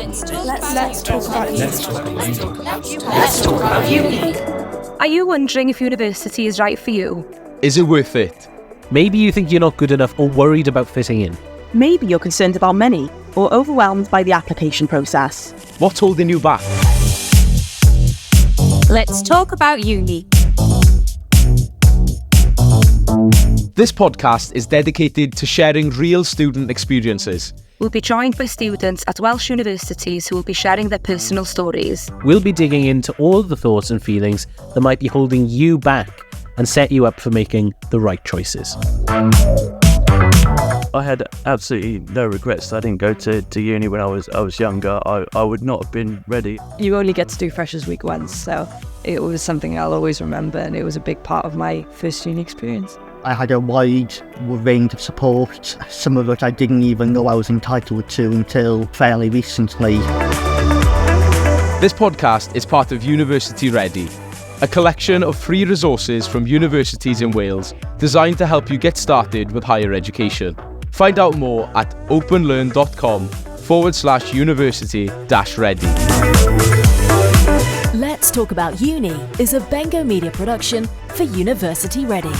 Let's talk about uni. Are you wondering if university is right for you? Is it worth it? Maybe you think you're not good enough or worried about fitting in. Maybe you're concerned about money or overwhelmed by the application process. What's holding you back? Let's talk about uni. This podcast is dedicated to sharing real student experiences. We'll be joined by students at Welsh universities who will be sharing their personal stories. We'll be digging into all the thoughts and feelings that might be holding you back and set you up for making the right choices. I had absolutely no regrets. I didn't go to uni when I was younger. I would not have been ready. You only get to do Freshers Week once, so it was something I'll always remember, and it was a big part of my first uni experience. I had a wide range of support, some of it I didn't even know I was entitled to until fairly recently. This podcast is part of University Ready, a collection of free resources from universities in Wales designed to help you get started with higher education. Find out more at openlearn.com/university-ready. Let's Talk About Uni is a Bengo Media production for University Ready.